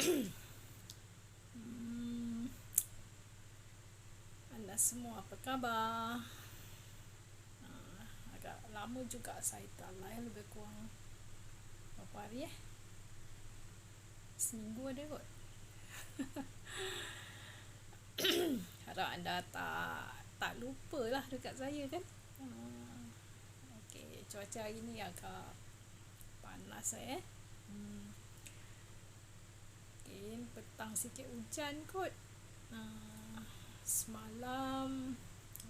Hmm, Anda semua apa khabar? Agak lama juga saya tak live, lebih kurang berapa hari seminggu ada kot. Harap anda tak lupa lah dekat saya kan. Okey, cuaca hari ni agak panas Mungkin petang sikit hujan kot. Semalam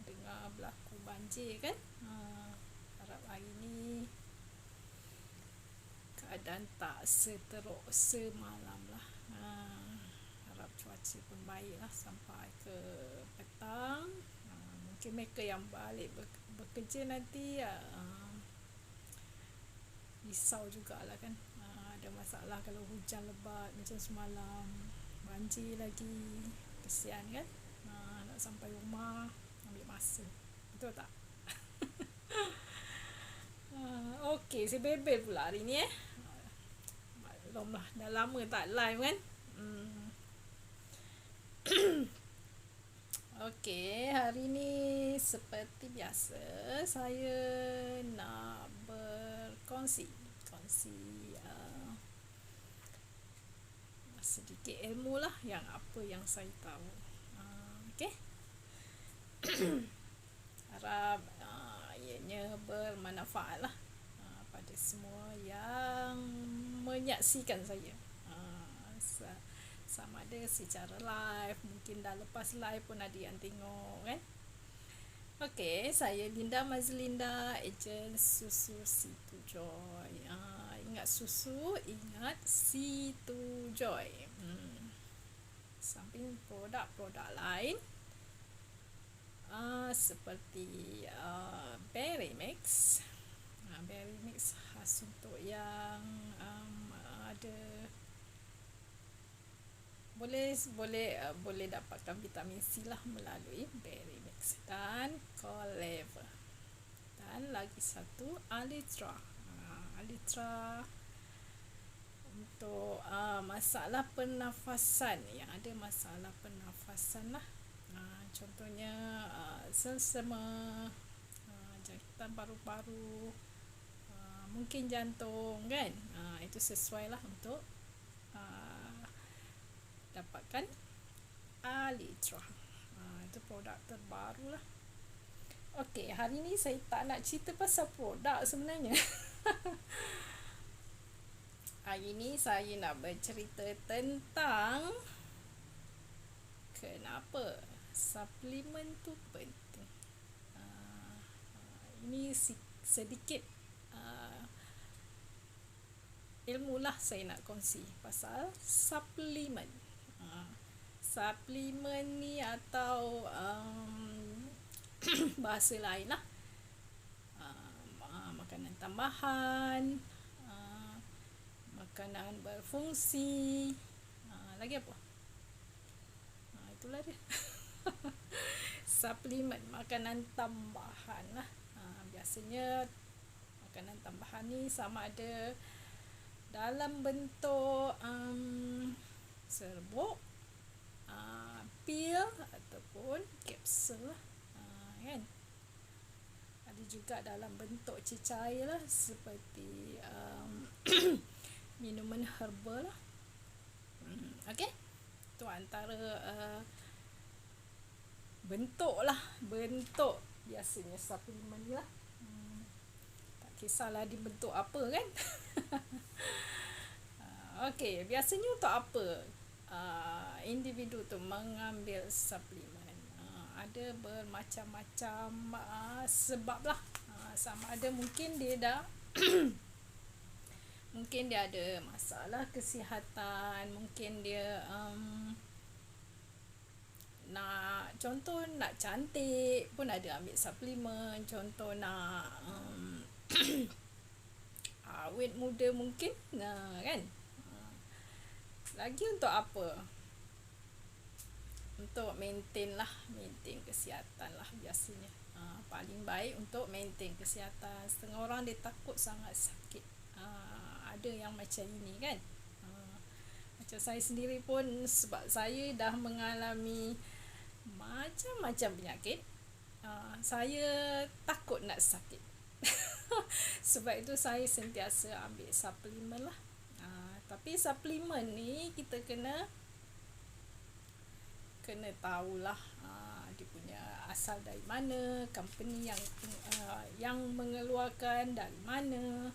dengar berlaku banjir kan. Harap hari ni keadaan tak seteruk semalam lah. Harap cuaca pun baik lah sampai ke petang. Mungkin mereka yang balik bekerja nanti risau jugalah kan. Ada masalah kalau hujan lebat macam semalam, banjir lagi, kesian kan. Nak sampai rumah ambil masa, betul tak? Okey, saya bebel pula hari ni maklumlah, dah lama tak live kan. Okey, hari ni seperti biasa saya nak berkongsi sedikit ilmu lah, yang apa yang saya tahu. Okey. Harap ianya bermanfaat lah pada semua yang menyaksikan saya. Sama ada secara live, mungkin dah lepas live pun ada yang tengok kan. Okey, saya Linda Mazlinda, ejen susu Situ Joy. Ingat susu, ingat Situ Joy. Samping produk-produk lain seperti Berry Mix. Berry Mix khas untuk yang ada boleh dapatkan vitamin C lah melalui Berry Mix dan Colever. Dan lagi satu Alitra. Alitra untuk masalah pernafasan, yang ada masalah pernafasan lah. Contohnya selsema, jangkitan paru-paru, mungkin jantung kan. Itu sesuai lah untuk dapatkan Alitra. Itu produk terbaru lah. Okey, hari ni saya tak nak cerita pasal produk sebenarnya. Hari ni saya nak bercerita tentang kenapa suplemen tu penting. Ini sedikit ilmu lah saya nak kongsi pasal suplemen. Suplemen ni atau bahasa lain lah, makanan tambahan, makanan berfungsi, lagi apa? Itulah dia. Suplemen, makanan tambahan lah. Biasanya makanan tambahan ni sama ada dalam bentuk serbuk, pil ataupun kapsul lah, kan. Ada juga dalam bentuk cecair lah, seperti minuman herbal lah. Okey, itu antara bentuk biasanya suplemen lah. Tak kisahlah dibentuk apa kan. Okey, biasanya untuk apa individu tu mengambil suplemen? Ada bermacam-macam sebab lah. Sama ada mungkin dia dah mungkin dia ada masalah kesihatan, mungkin dia contoh nak cantik pun ada ambil suplemen, contoh nak awet muda mungkin, kan. Lagi untuk apa? Untuk maintain kesihatan lah biasanya. Paling baik untuk maintain kesihatan. Setengah orang dia takut sangat sakit. Ada yang macam ini kan. Macam saya sendiri pun, sebab saya dah mengalami macam-macam penyakit, saya takut nak sakit. Sebab itu saya sentiasa ambil suplemen lah. Tapi suplemen ni kita kena tahulah dia punya asal dari mana, company yang mengeluarkan dari mana,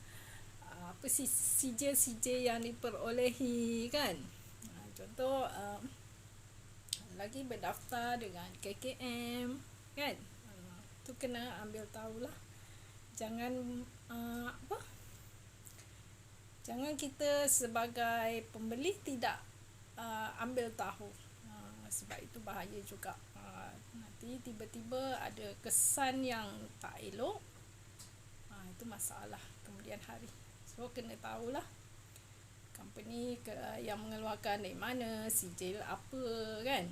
apa sijil-sijil yang diperolehi kan. Contoh lagi berdaftar dengan KKM kan. Tu kena ambil tahulah. Jangan jangan kita sebagai pembeli tidak ambil tahu, sebab itu bahaya juga. Nanti tiba-tiba ada kesan yang tak elok, itu masalah kemudian hari. So kena tahulah company yang mengeluarkan dari mana, sijil apa kan.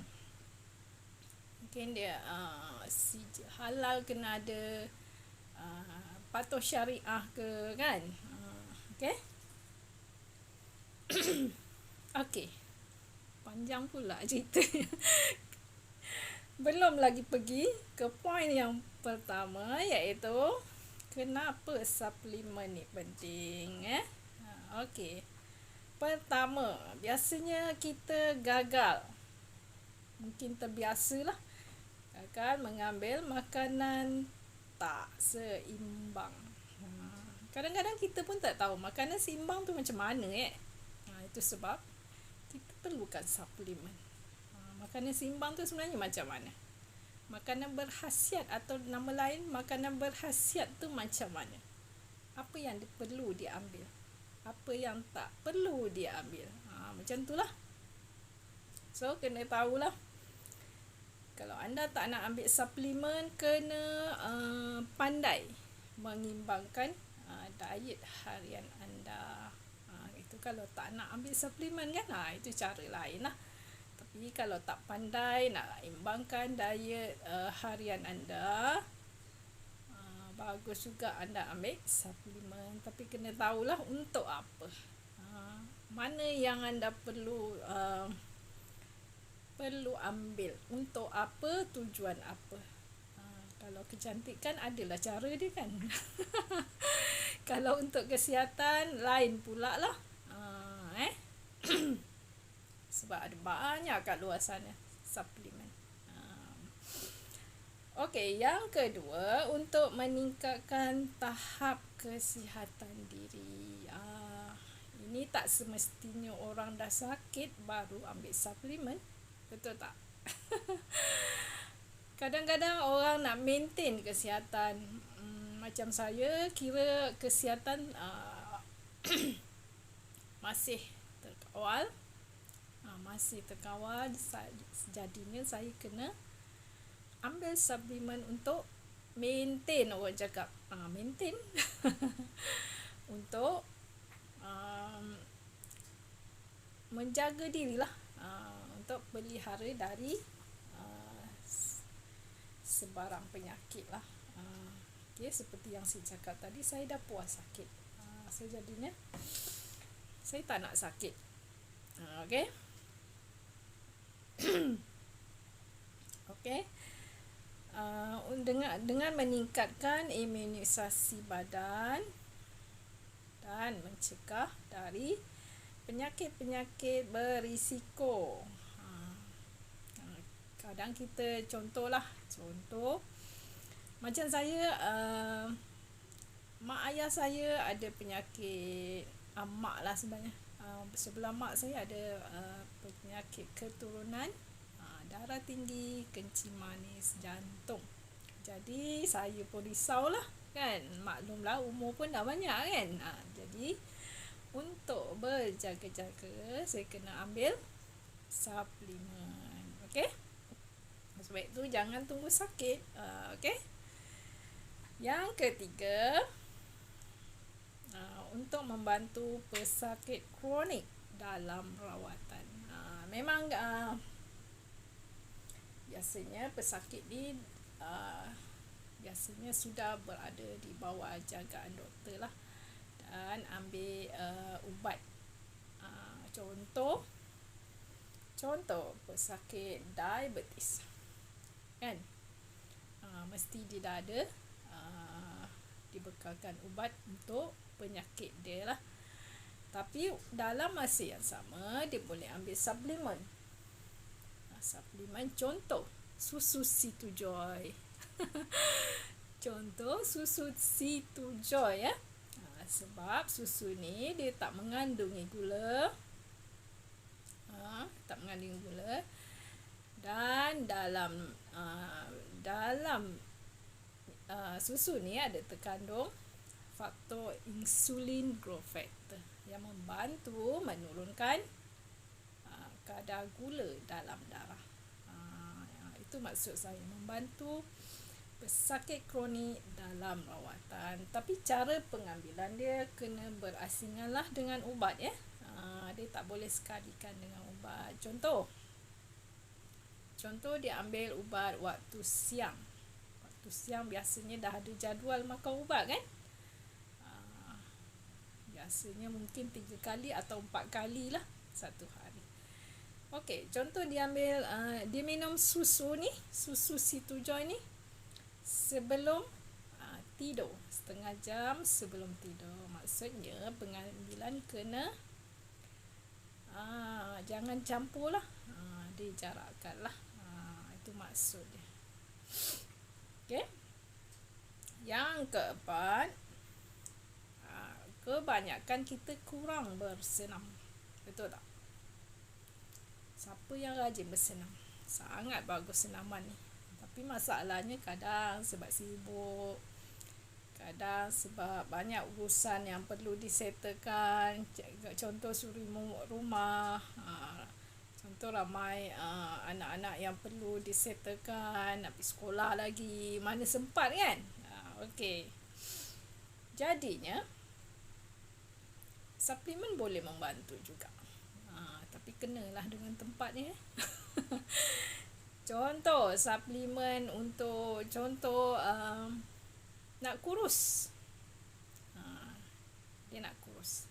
Mungkin dia sijil halal kena ada, patuh syariah ke kan. Okay. Okay, panjang pula cerita. Belum lagi pergi ke poin yang pertama, iaitu kenapa suplemen ni penting. Okay, pertama, biasanya kita gagal, mungkin terbiasalah gagal mengambil makanan tak seimbang. Kadang-kadang kita pun tak tahu makanan seimbang tu macam mana. Itu sebab kita perlukan suplemen. Makanan seimbang tu sebenarnya macam mana? Makanan berkhasiat, atau nama lain makanan berkhasiat tu macam mana? Apa yang perlu diambil, apa yang tak perlu diambil. Macam tu lah. So kena tahulah. Kalau anda tak nak ambil suplemen, kena pandai mengimbangkan diet harian anda. Itu kalau tak nak ambil suplemen kan, itu cara lain lah. Tapi kalau tak pandai nak imbangkan diet harian anda, bagus juga anda ambil suplemen. Tapi kena tahulah untuk apa, mana yang anda perlu ambil, untuk apa, tujuan apa. Kalau kecantikan adalah cara dia kan. Kalau untuk kesihatan lain pula lah. Sebab ada banyak kat luar sana suplemen. Okey, yang kedua, untuk meningkatkan tahap kesihatan diri. Ini tak semestinya orang dah sakit baru ambil suplemen, betul tak? Kadang-kadang orang nak maintain kesihatan, macam saya kira kesihatan masih terkawal. Jadinya saya kena ambil suplemen untuk maintain, orang cakap maintain untuk menjaga dirilah, untuk pelihara dari sebarang penyakit lah. Okay, seperti yang saya cakap tadi, saya dah puas sakit, so jadinya saya tak nak sakit. Okay. Okay. Dengan meningkatkan imunisasi badan dan mencegah dari penyakit-penyakit berisiko. Kadang kita contoh macam saya, mak ayah saya ada penyakit, mak lah sebenarnya, sebelah mak saya ada penyakit keturunan, darah tinggi, kencing manis, jantung. Jadi saya pun risaulah kan, maklumlah umur pun dah banyak kan. Jadi untuk berjaga-jaga, saya kena ambil suplemen. Okey. Sebab itu jangan tunggu sakit. Okey. Yang ketiga, untuk membantu pesakit kronik dalam rawatan. Memang biasanya pesakit ni biasanya sudah berada di bawah jagaan doktor lah, dan ambil ubat. Contoh Contoh pesakit diabetes, kan? Mesti dia dah ada dibekalkan ubat untuk penyakit dia lah. Tapi dalam masa yang sama dia boleh ambil suplemen. Suplemen contoh susu Situ Joy. Contoh susu Situ Joy ya. Sebab susu ni dia tak mengandungi gula. Tak mengandungi gula. Dan dalam susu ni ada terkandung faktor insulin growth factor yang membantu menurunkan kadar gula dalam darah. Itu maksud saya, membantu pesakit kronik dalam rawatan. Tapi cara pengambilan dia kena berasinganlah dengan ubat ya. Dia tak boleh sekalikan dengan ubat. Contoh dia ambil ubat waktu siang. Waktu siang biasanya dah ada jadual makan ubat kan? Biasanya mungkin 3 kali atau 4 kali lah satu hari. Okey, contoh dia ambil dia minum susu ni, susu Situ Joy ni sebelum tidur, setengah jam sebelum tidur. Maksudnya pengambilan kena jangan campur lah, dijarakkan lah. Itu maksud dia. Okey. Yang keempat, kebanyakan kita kurang bersenam. Betul tak? Siapa yang rajin bersenam? Sangat bagus senaman ni. Tapi masalahnya kadang sebab sibuk, kadang sebab banyak urusan yang perlu disettlekan. Contoh suri rumah, contoh ramai anak-anak yang perlu disettlekan, nak pergi sekolah lagi, mana sempat kan? Okey. Jadinya suplemen boleh membantu juga. Tapi kenalah dengan tempatnya. Contoh suplemen untuk nak kurus. Dia nak kurus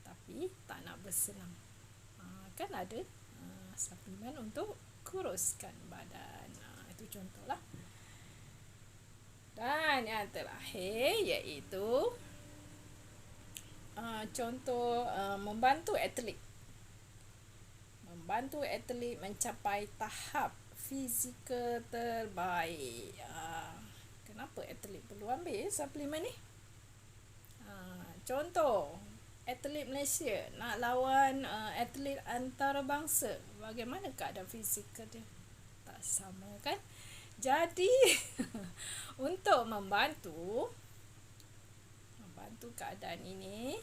tapi tak nak bersenam. Kan ada suplemen untuk kuruskan badan. Itu contohlah. Dan yang terakhir iaitu contoh membantu atlet mencapai tahap fizikal terbaik. Kenapa atlet perlu ambil suplemen ni? Contoh atlet Malaysia nak lawan atlet antarabangsa, bagaimana keadaan fizikal dia? Tak sama kan? Jadi untuk membantu keadaan ini,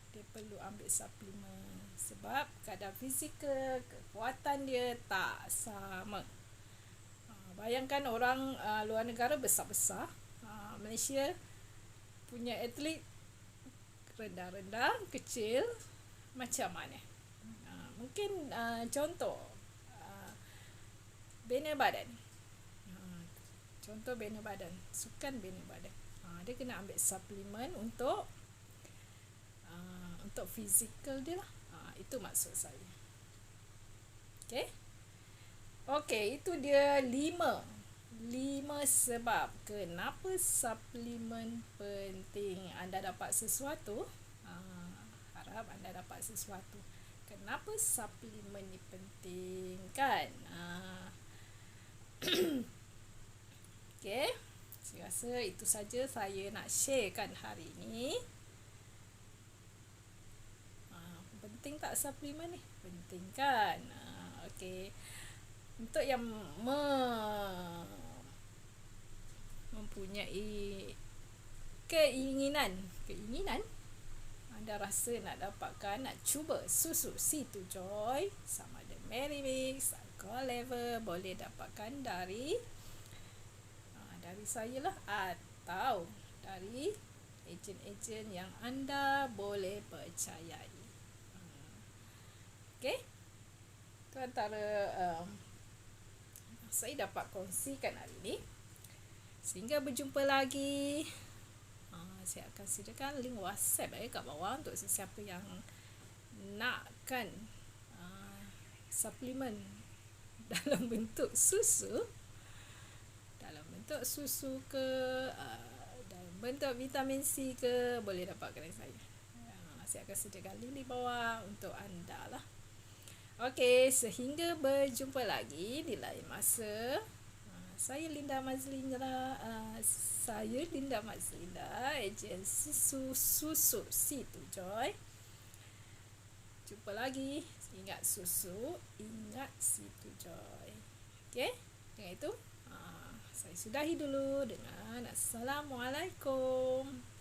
dia perlu ambil suplemen sebab keadaan fizikal, kekuatan dia tak sama. Bayangkan orang luar negara besar-besar, Malaysia punya atlet rendah-rendah, kecil, macam mana? Mungkin contoh bina badan. Contoh bina badan, sukan bina badan. Dia kena ambil suplemen untuk fizikal dia lah. Itu maksud saya. Okey, itu dia 5 sebab kenapa suplemen penting. Anda dapat sesuatu? Harap anda dapat sesuatu. Kenapa suplemen ni penting kan? Okey, saya rasa itu saja saya nak sharekan hari ini. Penting tak suplemen ni? Penting kan? Okey. Untuk yang mempunyai keinginan anda rasa nak dapatkan, nak cuba susu Situ Joy sama ada Mary Mix, alcohol level, boleh dapatkan dari saya lah, atau dari ejen-ejen yang anda boleh percayai. Okey, itu antara saya dapat kongsikan hari ini. Sehingga berjumpa lagi. Saya akan sediakan link WhatsApp kat bawah untuk sesiapa yang nakkan suplemen dalam bentuk susu, ke dalam bentuk vitamin C ke, boleh dapat kedai saya. Saya akan sediakan link di bawah untuk anda lah. Okey, sehingga berjumpa lagi di lain masa. Saya Linda Mazlinda, ejen susu Situ Joy. Jumpa lagi. Ingat susu, ingat Situ Joy. Okey, dengan itu saya sudahi dulu dengan Assalamualaikum.